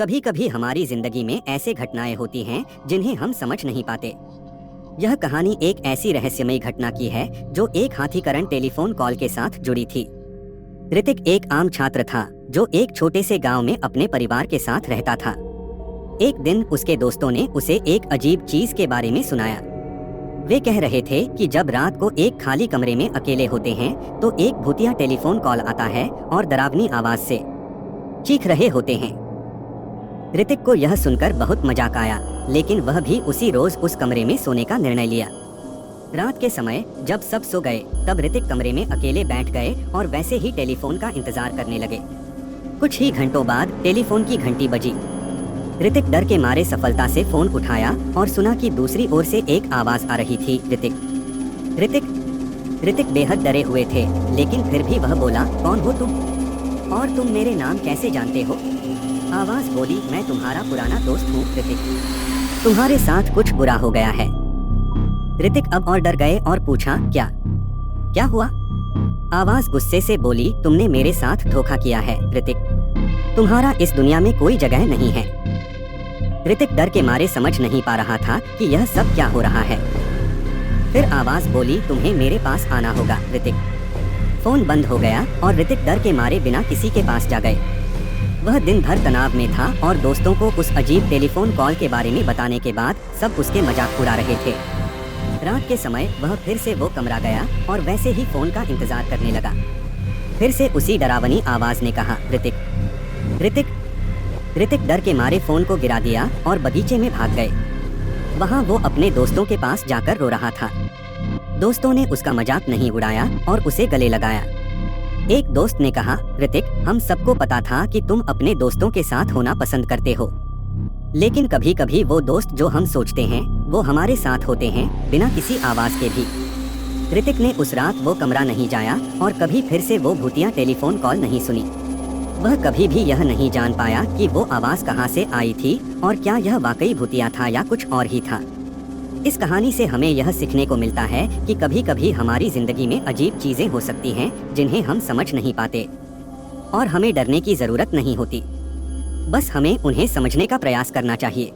कभी कभी हमारी जिंदगी में ऐसे घटनाएं होती हैं जिन्हें हम समझ नहीं पाते। यह कहानी एक ऐसी रहस्यमयी घटना की है जो एक हाथीकरण टेलीफोन कॉल के साथ जुड़ी थी। ऋतिक एक आम छात्र था जो एक छोटे से गांव में अपने परिवार के साथ रहता था। एक दिन उसके दोस्तों ने उसे एक अजीब चीज के बारे में सुनाया। वे कह रहे थे कि जब रात को एक खाली कमरे में अकेले होते हैं तो एक भूतिया टेलीफोन कॉल आता है और डरावनी आवाज से चीख रहे होते हैं। ऋतिक को यह सुनकर बहुत मजाक आया, लेकिन वह भी उसी रोज उस कमरे में सोने का निर्णय लिया। रात के समय जब सब सो गए तब ऋतिक कमरे में अकेले बैठ गए और वैसे ही टेलीफोन का इंतजार करने लगे। कुछ ही घंटों बाद टेलीफोन की घंटी बजी। ऋतिक डर के मारे सफलता से फोन उठाया और सुना कि दूसरी ओर से एक आवाज आ रही थी, ऋतिक ऋतिक ऋतिक बेहद डरे हुए थे, लेकिन फिर भी वह बोला, कौन हो तुम और तुम मेरे नाम कैसे जानते हो? आवाज बोली, मैं तुम्हारा पुराना दोस्त हूँ ऋतिक, तुम्हारे साथ कुछ बुरा हो गया है। ऋतिक अब और डर गए और पूछा, क्या हुआ? आवाज गुस्से से बोली, तुमने मेरे साथ धोखा किया है ऋतिक, तुम्हारा इस दुनिया में कोई जगह नहीं है। ऋतिक डर के मारे समझ नहीं पा रहा था कि यह सब क्या हो रहा है। फिर आवाज बोली, तुम्हें मेरे पास आना होगा ऋतिक। फोन बंद हो गया और ऋतिक डर के मारे बिना किसी के पास जा गए। वह दिन भर तनाव में था और दोस्तों को उस अजीब टेलीफोन कॉल के बारे में बताने के बाद सब उसके मजाक उड़ा रहे थे। रात के समय वह फिर से वो कमरा गया और वैसे ही फोन का इंतजार करने लगा। फिर से उसी डरावनी आवाज ने कहा, ऋतिक ऋतिक ऋतिक डर के मारे फोन को गिरा दिया और बगीचे में भाग गए। वहाँ वो अपने दोस्तों के पास जाकर रो रहा था। दोस्तों ने उसका मजाक नहीं उड़ाया और उसे गले लगाया। एक दोस्त ने कहा, ऋतिक हम सबको पता था कि तुम अपने दोस्तों के साथ होना पसंद करते हो, लेकिन कभी कभी वो दोस्त जो हम सोचते हैं वो हमारे साथ होते हैं बिना किसी आवाज के भी। ऋतिक ने उस रात वो कमरा नहीं जाया और कभी फिर से वो भूतिया टेलीफोन कॉल नहीं सुनी। वह कभी भी यह नहीं जान पाया कि वो आवाज कहाँ से आई थी और क्या यह वाकई भूतिया था या कुछ और ही था। इस कहानी से हमें यह सीखने को मिलता है कि कभी कभी हमारी जिंदगी में अजीब चीजें हो सकती हैं जिन्हें हम समझ नहीं पाते और हमें डरने की जरूरत नहीं होती, बस हमें उन्हें समझने का प्रयास करना चाहिए।